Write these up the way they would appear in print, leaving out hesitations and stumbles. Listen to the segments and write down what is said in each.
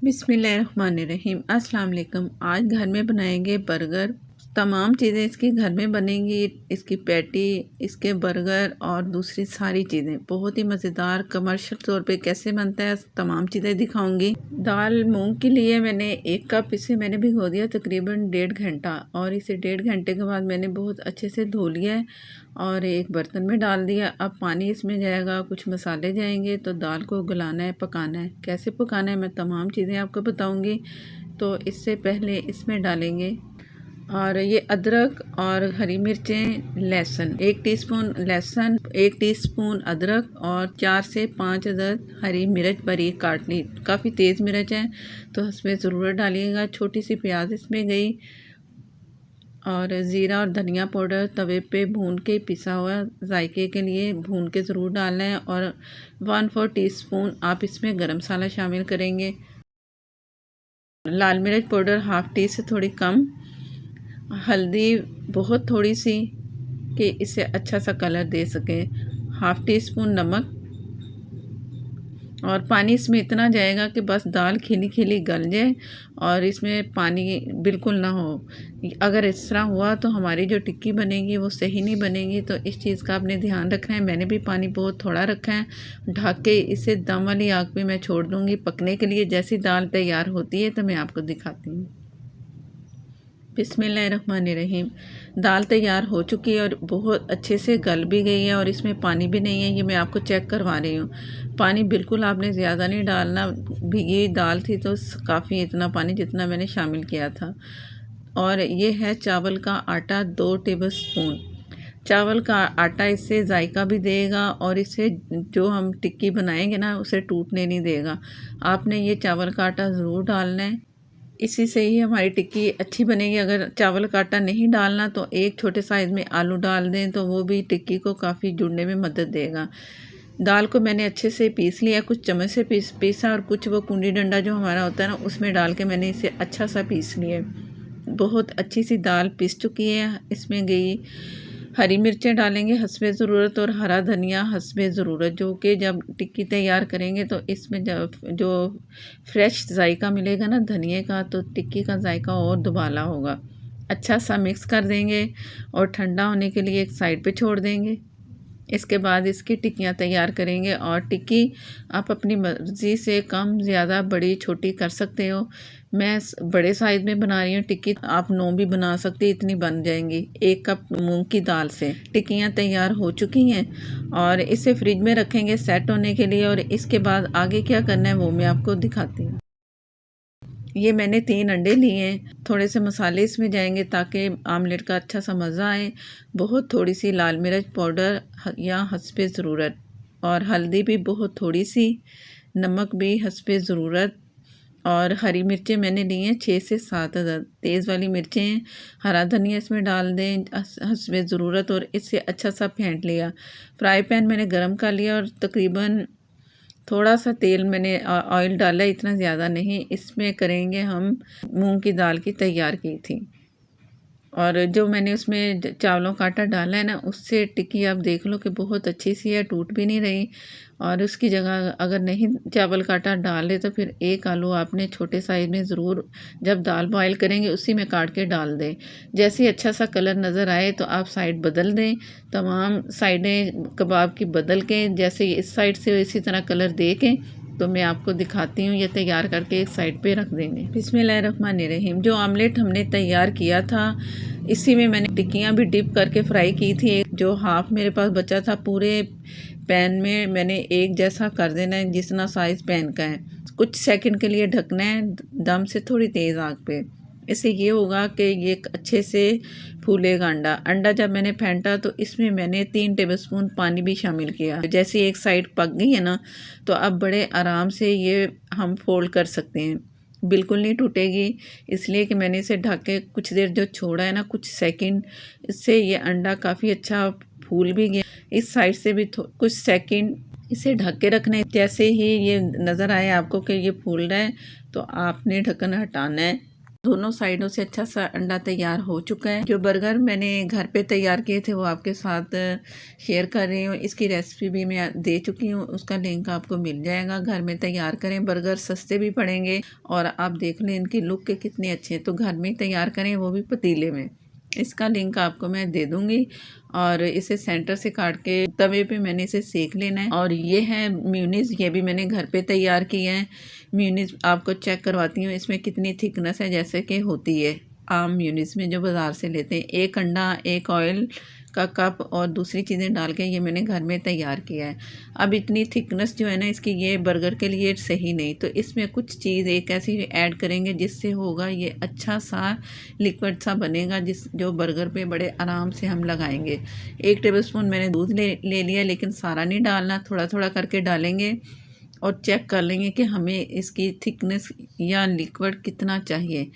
बिस्मिल्लाहिर्रहमानिर्रहीम। अस्सलाम वालेकुम। आज घर में बनाएंगे बर्गर। तमाम चीज़ें इसकी घर में बनेंगी। इसकी पैटी, इसके बर्गर और दूसरी सारी चीज़ें बहुत ही मज़ेदार कमर्शियल तौर पे कैसे बनता है तमाम चीज़ें दिखाऊंगी। दाल मूंग के लिए मैंने 1 कप इसे मैंने भिगो दिया तकरीबन 1.5 घंटा, और इसे 1.5 घंटे के बाद मैंने बहुत अच्छे से धो लिया है और एक बर्तन में डाल दिया। अब पानी इसमें जाएगा, कुछ मसाले जाएंगे, तो दाल को गलाना है, पकाना है। कैसे पकाना है मैं तमाम चीज़ें आपको बताऊंगी। तो इससे पहले इसमें डालेंगे और ये अदरक और हरी मिर्चें, लहसुन 1 टीस्पून लहसुन, 1 टीस्पून अदरक और 4 से 5 अदद हरी मिर्च बारीक काट ली। काफ़ी तेज़ मिर्च है तो इसमें ज़रूरत डालिएगा। छोटी सी प्याज इसमें गई और ज़ीरा और धनिया पाउडर तवे पे भून के पिसा हुआ जायके के लिए भून के ज़रूर डालना है। और 1/4 टीस्पून आप इसमें गरम मसाला शामिल करेंगे। लाल मिर्च पाउडर 1/2 टी से थोड़ी कम, हल्दी बहुत थोड़ी सी कि इसे अच्छा सा कलर दे सके, 1/2 टीस्पून नमक, और पानी इसमें इतना जाएगा कि बस दाल खिली खिली गल जाए और इसमें पानी बिल्कुल ना हो। अगर इस तरह हुआ तो हमारी जो टिक्की बनेगी वो सही नहीं बनेगी, तो इस चीज़ का आपने ध्यान रखना है। मैंने भी पानी बहुत थोड़ा रखा है। ढक के इसे दम वाली आग पे मैं छोड़ दूँगी पकने के लिए। जैसी दाल तैयार होती है तो मैं आपको दिखाती हूँ। बिस्मिल्लाहिर्रहमानिर्रहीम। दाल तैयार हो चुकी है और बहुत अच्छे से गल भी गई है और इसमें पानी भी नहीं है। ये मैं आपको चेक करवा रही हूँ। पानी बिल्कुल आपने ज़्यादा नहीं डालना, भीगी दाल थी तो काफ़ी इतना पानी जितना मैंने शामिल किया था। और ये है चावल का आटा 2 टेबलस्पून। चावल का आटा इससे जायका भी देगा और इससे जो हम टिक्की बनाएंगे ना उसे टूटने नहीं देगा। आपने ये चावल का आटा ज़रूर डालना है, इसी से ही हमारी टिक्की अच्छी बनेगी। अगर चावल का आटा नहीं डालना तो एक छोटे साइज़ में आलू डाल दें तो वो भी टिक्की को काफ़ी जुड़ने में मदद देगा। दाल को मैंने अच्छे से पीस लिया, कुछ चम्मच से पीसा और कुछ वो कुंडी डंडा जो हमारा होता है ना उसमें डाल के मैंने इसे अच्छा सा पीस लिया। बहुत अच्छी सी दाल पीस चुकी है। इसमें गई हरी मिर्चें डालेंगे हस्बे ज़रूरत और हरा धनिया हस्बे ज़रूरत, जो कि जब टिक्की तैयार करेंगे तो इसमें जब जो फ्रेश जायका मिलेगा ना धनिए का, तो टिक्की का जायका और दुबाला होगा। अच्छा सा मिक्स कर देंगे और ठंडा होने के लिए एक साइड पे छोड़ देंगे। इसके बाद इसकी टिक्कियाँ तैयार करेंगे और टिक्की आप अपनी मर्ज़ी से कम ज़्यादा बड़ी छोटी कर सकते हो। मैं बड़े साइज़ में बना रही हूँ टिक्की, आप 9 भी बना सकते, इतनी बन जाएंगी। 1 कप मूंग की दाल से टिक्कियाँ तैयार हो चुकी हैं और इसे फ्रिज में रखेंगे सेट होने के लिए। और इसके बाद आगे क्या करना है वो मैं आपको दिखाती हूँ। ये मैंने 3 अंडे लिए हैं। थोड़े से मसाले इसमें जाएंगे ताकि आमलेट का अच्छा सा मज़ा आए। बहुत थोड़ी सी लाल मिर्च पाउडर या हस्बे ज़रूरत, और हल्दी भी बहुत थोड़ी सी, नमक भी हस्बे ज़रूरत, और हरी मिर्चें मैंने ली हैं 6 से 7 अदद तेज़ वाली मिर्चें हैं। हरा धनिया इसमें डाल दें हस्बे ज़रूरत और इसे अच्छा सा फेंट लिया। फ्राई पैन मैंने गरम कर लिया और तकरीबन थोड़ा सा तेल मैंने ऑयल डाला, इतना ज़्यादा नहीं। इसमें करेंगे हम मूंग की दाल की तैयार की थी, और जो मैंने उसमें चावलों का आटा डाला है ना उससे टिक्की आप देख लो कि बहुत अच्छी सी है, टूट भी नहीं रही। और उसकी जगह अगर नहीं चावल का आटा डाले तो फिर एक आलू आपने छोटे साइज़ में ज़रूर जब दाल बॉयल करेंगे उसी में काट के डाल दें। जैसे ही अच्छा सा कलर नज़र आए तो आप साइड बदल दें। तमाम साइडें कबाब की बदल के जैसे इस साइड से इसी तरह कलर दे के तो मैं आपको दिखाती हूँ। ये तैयार करके एक साइड पे रख देंगे। बिस्मिल्लाहिर्रहमानिर्रहीम। जो आमलेट हमने तैयार किया था इसी में मैंने टिक्कियाँ भी डिप करके फ्राई की थी। जो हाफ मेरे पास बचा था पूरे पैन में मैंने एक जैसा कर देना है जितना साइज़ पैन का है। कुछ सेकंड के लिए ढकना है दम से थोड़ी तेज़ आग पे। इससे ये होगा कि ये अच्छे से फूलेगा अंडा जब मैंने फेंटा तो इसमें मैंने 3 टेबलस्पून पानी भी शामिल किया। जैसे एक साइड पक गई है ना तो अब बड़े आराम से ये हम फोल्ड कर सकते हैं, बिल्कुल नहीं टूटेगी। इसलिए कि मैंने इसे ढक के कुछ देर जो छोड़ा है ना कुछ सेकंड, इससे ये अंडा काफ़ी अच्छा फूल भी गया। इस साइड से भी कुछ सेकंड इसे ढक के रखना है। जैसे ही ये नज़र आए आपको कि ये फूल रहा है तो आपने ढक्कन हटाना है दोनों साइडों से अच्छा सा अंडा तैयार हो चुका है। जो बर्गर मैंने घर पे तैयार किए थे वो आपके साथ शेयर कर रही हूँ। इसकी रेसिपी भी मैं दे चुकी हूँ, उसका लिंक आपको मिल जाएगा। घर में तैयार करें, बर्गर सस्ते भी पड़ेंगे और आप देख लें इनकी लुक के कितने अच्छे हैं। तो घर में तैयार करें, वो भी पतीले में। इसका लिंक आपको मैं दे दूँगी। और इसे सेंटर से काट के तवे पे मैंने इसे सेक लेना है। और ये है म्यूनीस, ये भी मैंने घर पे तैयार किया है। म्यूनीस आपको चेक करवाती हूँ इसमें कितनी थिकनेस है, जैसे कि होती है आम म्यूनीस में जो बाज़ार से लेते हैं। एक अंडा, एक ऑयल का कप और दूसरी चीज़ें डाल के ये मैंने घर में तैयार किया है। अब इतनी थिकनेस जो है ना इसकी, ये बर्गर के लिए सही नहीं, तो इसमें कुछ चीज़ एक ऐसी ऐड करेंगे जिससे होगा ये अच्छा सा लिक्विड सा बनेगा, जो बर्गर पे बड़े आराम से हम लगाएंगे। 1 टेबलस्पून मैंने दूध ले लिया, लेकिन सारा नहीं डालना, थोड़ा थोड़ा करके डालेंगे और चेक कर लेंगे कि हमें इसकी थिकनेस या लिक्विड कितना चाहिए।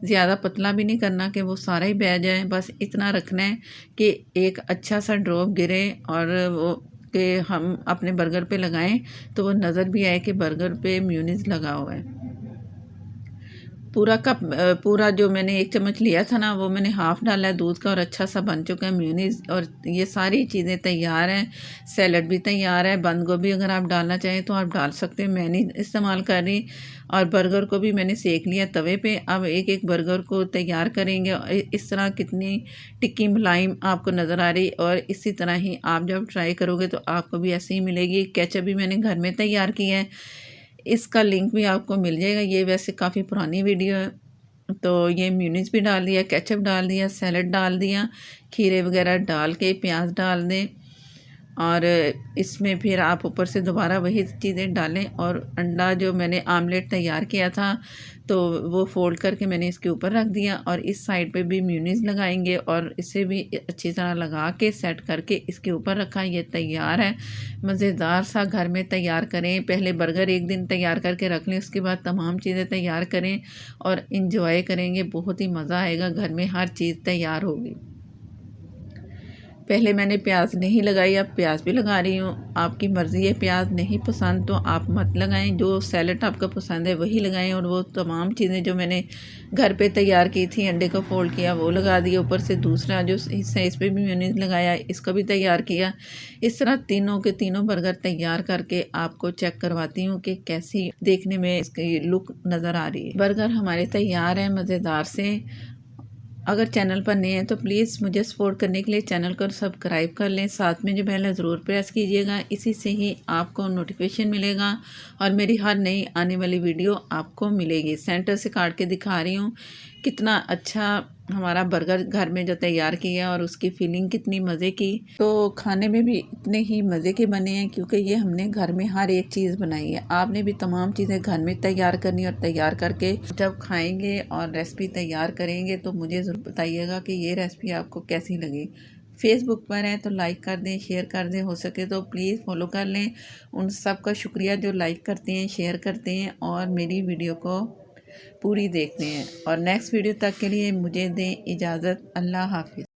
ज़्यादा पतला भी नहीं करना कि वो सारा ही बह जाए, बस इतना रखना है कि एक अच्छा सा ड्रॉप गिरे और वो कि हम अपने बर्गर पे लगाएं तो वो नज़र भी आए कि बर्गर पे म्यूनीस लगा हुआ है। पूरा कप पूरा जो मैंने 1 चम्मच लिया था ना, वो मैंने हाफ़ डाला है दूध का और अच्छा सा बन चुका है म्यूनीस। और ये सारी चीज़ें तैयार हैं। सैलड भी तैयार है, बंद गोभी अगर आप डालना चाहें तो आप डाल सकते हैं, मैं नहीं इस्तेमाल कर रही। और बर्गर को भी मैंने सेक लिया तवे पे। अब एक एक बर्गर को तैयार करेंगे और इस तरह कितनी टिक्की मुलायम आपको नज़र आ रही। और इसी तरह ही आप जब ट्राई करोगे तो आपको भी ऐसे ही मिलेगी। केचप भी मैंने घर में तैयार किया है, इसका लिंक भी आपको मिल जाएगा। ये वैसे काफ़ी पुरानी वीडियो है। तो ये म्यूनीस भी डाल दिया, केचप डाल दिया, सैलड डाल दिया, खीरे वगैरह डाल के प्याज डाल दें और इसमें फिर आप ऊपर से दोबारा वही चीज़ें डालें। और अंडा जो मैंने आमलेट तैयार किया था तो वो फ़ोल्ड करके मैंने इसके ऊपर रख दिया और इस साइड पे भी म्यूनीस लगाएंगे और इसे भी अच्छी तरह लगा के सेट करके इसके ऊपर रखा। ये तैयार है। मज़ेदार सा घर में तैयार करें। पहले बर्गर एक दिन तैयार करके रख लें, उसके बाद तमाम चीज़ें तैयार करें और इंजॉय करेंगे। बहुत ही मज़ा आएगा, घर में हर चीज़ तैयार होगी। पहले मैंने प्याज नहीं लगाई, अब प्याज भी लगा रही हूँ। आपकी मर्ज़ी है, प्याज नहीं पसंद तो आप मत लगाएं। जो सैलड आपका पसंद है वही लगाएं। और वो तमाम चीज़ें जो मैंने घर पे तैयार की थी, अंडे को फोल्ड किया वो लगा दिया, ऊपर से दूसरा जो हिस्सा इस पर भी मेयोनीज़ लगाया, इसका भी तैयार किया। इस तरह तीनों के तीनों बर्गर तैयार करके आपको चेक करवाती हूँ कि कैसी देखने में इसकी लुक नज़र आ रही है। बर्गर हमारे तैयार हैं मज़ेदार से। अगर चैनल पर नए हैं तो प्लीज़ मुझे सपोर्ट करने के लिए चैनल को सब्सक्राइब कर लें, साथ में जो बेल है ज़रूर प्रेस कीजिएगा। इसी से ही आपको नोटिफिकेशन मिलेगा और मेरी हर नई आने वाली वीडियो आपको मिलेगी। सेंटर से काट के दिखा रही हूँ कितना अच्छा हमारा बर्गर घर में जो तैयार किया और उसकी फीलिंग कितनी मज़े की। तो खाने में भी इतने ही मज़े के बने हैं क्योंकि ये हमने घर में हर एक चीज़ बनाई है। आपने भी तमाम चीज़ें घर में तैयार करनी और तैयार करके जब खाएंगे और रेसिपी तैयार करेंगे तो मुझे ज़रूर बताइएगा कि ये रेसिपी आपको कैसी लगी। फेसबुक पर हैं तो लाइक कर दें, शेयर कर दें, हो सके तो प्लीज़ फॉलो कर लें। उन सब का शुक्रिया जो लाइक करते हैं, शेयर करते हैं और मेरी वीडियो को पूरी देखते हैं। और नेक्स्ट वीडियो तक के लिए मुझे दें इजाज़त। अल्लाह हाफ़िज़।